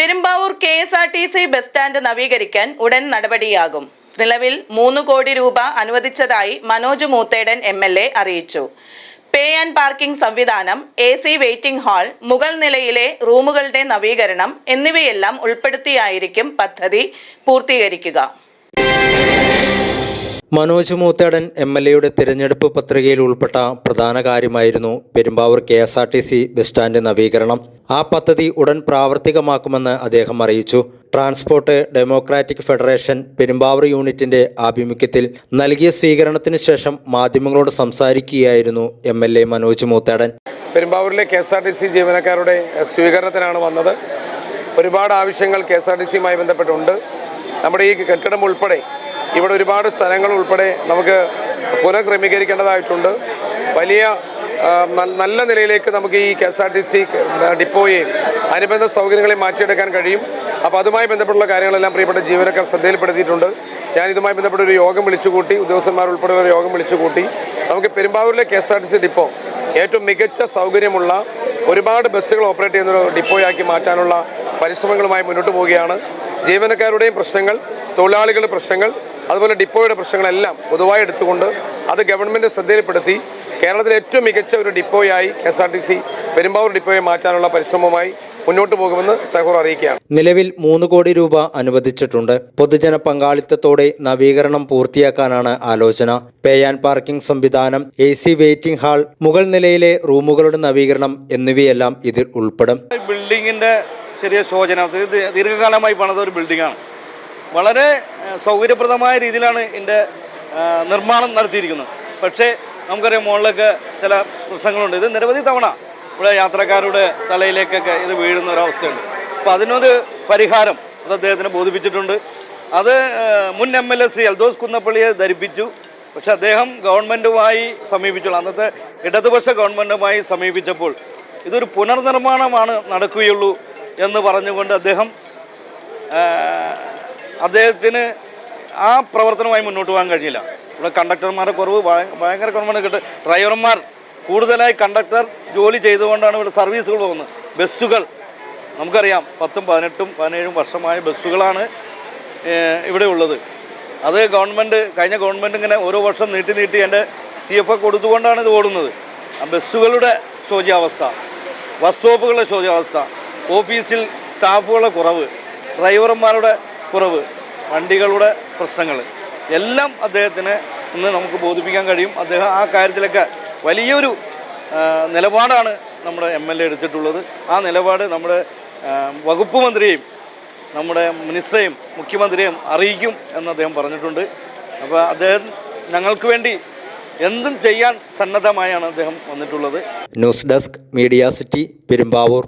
Perumbavoor KSRTC bus stand നവീകരിക്കാൻ ഉടൻ നടപടിയാകും. നിലവിൽ 3 കോടി രൂപ അനുവദിച്ചതായി മനോജ് മൂത്തേടൻ MLA അറിയിച്ചു. പേ ആൻഡ് പാർക്കിംഗ് സംവിധാനം, AC വെയിറ്റിംഗ് ഹാൾ, മുകൾ നിലയിലെ റൂമുകളുടെ നവീകരണം എന്നിവയെല്ലാം ഉൾപ്പെടുത്തിയായിരിക്കും പദ്ധതി പൂർത്തീകരിക്കുക. മനോജ് മൂത്തേടൻ MLAയുടെ തിരഞ്ഞെടുപ്പ് പത്രികയിൽ ഉൾപ്പെട്ട പ്രധാന കാര്യമായിരുന്നു പെരുമ്പാവൂർ KSRTC ബസ് സ്റ്റാൻഡ് നവീകരണം. ആ പദ്ധതി ഉടൻ പ്രാവർത്തികമാക്കുമെന്ന് അദ്ദേഹം അറിയിച്ചു. ട്രാൻസ്പോർട്ട് ഡെമോക്രാറ്റിക് ഫെഡറേഷൻ പെരുമ്പാവൂർ യൂണിറ്റിന്റെ ആഭിമുഖ്യത്തിൽ നൽകിയ സ്വീകരണത്തിന് ശേഷം മാധ്യമങ്ങളോട് സംസാരിക്കുകയായിരുന്നു MLA മനോജ് മൂത്തേടൻ. പെരുമ്പാവൂരിലെ KSRTC ജീവനക്കാരുടെ സ്വീകരണത്തിനാണ് വന്നത്. ഒരുപാട് ആവശ്യങ്ങൾ KSRTCയുമായി ബന്ധപ്പെട്ടുണ്ട്. നമ്മുടെ ഈ കെട്ടിടം ഉൾപ്പെടെ ഇവിടെ ഒരുപാട് സ്ഥലങ്ങൾ ഉൾപ്പെടെ നമുക്ക് പുനഃക്രമീകരിക്കേണ്ടതായിട്ടുണ്ട്. വലിയ നല്ല നിലയിലേക്ക് നമുക്ക് ഈ KSRTC ഡിപ്പോയെയും അനുബന്ധ സൗകര്യങ്ങളെയും മാറ്റിയെടുക്കാൻ കഴിയും. അപ്പോൾ അതുമായി ബന്ധപ്പെട്ടുള്ള കാര്യങ്ങളെല്ലാം പ്രിയപ്പെട്ട ജീവനക്കാർ ശ്രദ്ധയിൽപ്പെടുത്തിയിട്ടുണ്ട്. ഞാൻ ഇതുമായി ബന്ധപ്പെട്ട ഒരു യോഗം വിളിച്ചുകൂട്ടി, ഉദ്യോഗസ്ഥന്മാർ ഉൾപ്പെടെ ഒരു യോഗം വിളിച്ചുകൂട്ടി. നമുക്ക് പെരുമ്പാവൂരിലെ KSRTC ഡിപ്പോ ഏറ്റവും മികച്ച സൗകര്യമുള്ള ഒരുപാട് ബസ്സുകൾ ഓപ്പറേറ്റ് ചെയ്യുന്ന ഒരു ഡിപ്പോയാക്കി മാറ്റാനുള്ള പരിശ്രമങ്ങളുമായി മുന്നോട്ട് പോവുകയാണ്. ജീവനക്കാരുടെയും പ്രശ്നങ്ങൾ, തൊഴിലാളികളുടെ പ്രശ്നങ്ങൾ, അതുപോലെ ഡിപ്പോയുടെ പ്രശ്നങ്ങളെല്ലാം പൊതുവായി എടുത്തുകൊണ്ട് അത് ഗവൺമെൻറ് ശ്രദ്ധയിൽപ്പെടുത്തി കേരളത്തിലെ ഏറ്റവും മികച്ച ഒരു ഡിപ്പോയായി KSRTC പെരുമ്പാവൂർ ഡിപ്പോയെ മാറ്റാനുള്ള പരിശ്രമവുമായി മുന്നോട്ട് പോകുമെന്ന് സഹോർ അറിയിക്കുകയാണ്. നിലവിൽ 3 കോടി രൂപ അനുവദിച്ചിട്ടുണ്ട്. പൊതുജന പങ്കാളിത്തത്തോടെ നവീകരണം പൂർത്തിയാക്കാനാണ് ആലോചന. പേ ആൻഡ് പാർക്കിംഗ് സംവിധാനം, AC വെയിറ്റിംഗ് ഹാൾ, മുകൾ നിലയിലെ റൂമുകളുടെ നവീകരണം എന്നിവയെല്ലാം ഇതിൽ ഉൾപ്പെടും. ബിൽഡിങ്ങിന്റെ ചെറിയ ശോചന, ദീർഘകാലമായി പണിത ഒരു ബിൽഡിംഗാണ്. വളരെ സൗകര്യപ്രദമായ രീതിയിലാണ് ഇതിൻ്റെ നിർമ്മാണം നടത്തിയിരിക്കുന്നത്. പക്ഷേ നമുക്കറിയാം, മുകളിലൊക്കെ ചില പ്രശ്നങ്ങളുണ്ട്. ഇത് നിരവധി തവണ ഇവിടെ യാത്രക്കാരുടെ തലയിലേക്കൊക്കെ ഇത് വീഴുന്ന ഒരവസ്ഥയുണ്ട്. അപ്പോൾ അതിനൊരു പരിഹാരം അത് അദ്ദേഹത്തിന് ബോധിപ്പിച്ചിട്ടുണ്ട്. അത് മുൻ MLA ശ്രീ എൽദോസ് കുന്നപ്പള്ളിയെ ധരിപ്പിച്ചു. പക്ഷെ അദ്ദേഹം ഗവൺമെൻറ്റുമായി സമീപിച്ചുള്ളൂ. അന്നത്തെ ഇടതുപക്ഷ ഗവൺമെൻറ്റുമായി സമീപിച്ചപ്പോൾ ഇതൊരു പുനർനിർമ്മാണമാണ് നടക്കുകയുള്ളൂ എന്ന് പറഞ്ഞുകൊണ്ട് അദ്ദേഹത്തിന് ആ പ്രവർത്തനവുമായി മുന്നോട്ട് പോകാൻ കഴിയില്ല. ഇവിടെ കണ്ടക്ടർമാരുടെ കുറവ് ഭയങ്കര കുറവാണ്. ഡ്രൈവർമാർ കൂടുതലായി കണ്ടക്ടർ ജോലി ചെയ്തുകൊണ്ടാണ് ഇവിടെ സർവീസുകൾ പോകുന്നത്. ബസ്സുകൾ നമുക്കറിയാം 10, 18, 17 വർഷമായ ബസ്സുകളാണ് ഇവിടെ ഉള്ളത്. അത് കഴിഞ്ഞ ഗവൺമെൻറ് ഇങ്ങനെ ഓരോ വർഷം നീട്ടി എൻ്റെ CF കൊടുത്തുകൊണ്ടാണ് ഇത് ഓടുന്നത്. ആ ബസ്സുകളുടെ ശോച്യാവസ്ഥ, വർക്ക്ഷോപ്പുകളുടെ ശോച്യാവസ്ഥ, ഓഫീസിൽ സ്റ്റാഫുകളുടെ കുറവ്, ഡ്രൈവർമാരുടെ കുറവ്, വണ്ടികളുടെ പ്രശ്നങ്ങൾ എല്ലാം അദ്ദേഹത്തിന് ഇന്ന് നമുക്ക് ബോധിപ്പിക്കാൻ കഴിയും. അദ്ദേഹം ആ കാര്യത്തിലൊക്കെ വലിയൊരു നിലപാടാണ് നമ്മുടെ MLA എടുത്തിട്ടുള്ളത്. ആ നിലപാട് നമ്മുടെ വകുപ്പ് മന്ത്രിയെയും നമ്മുടെ മിനിസ്റ്ററെയും മുഖ്യമന്ത്രിയെയും അറിയിക്കും എന്ന് അദ്ദേഹം പറഞ്ഞിട്ടുണ്ട്. അപ്പോൾ അദ്ദേഹം ഞങ്ങൾക്ക് വേണ്ടി എന്തും ചെയ്യാൻ സന്നദ്ധമായാണ് അദ്ദേഹം വന്നിട്ടുള്ളത്. News desk, media city, Perumbavoor.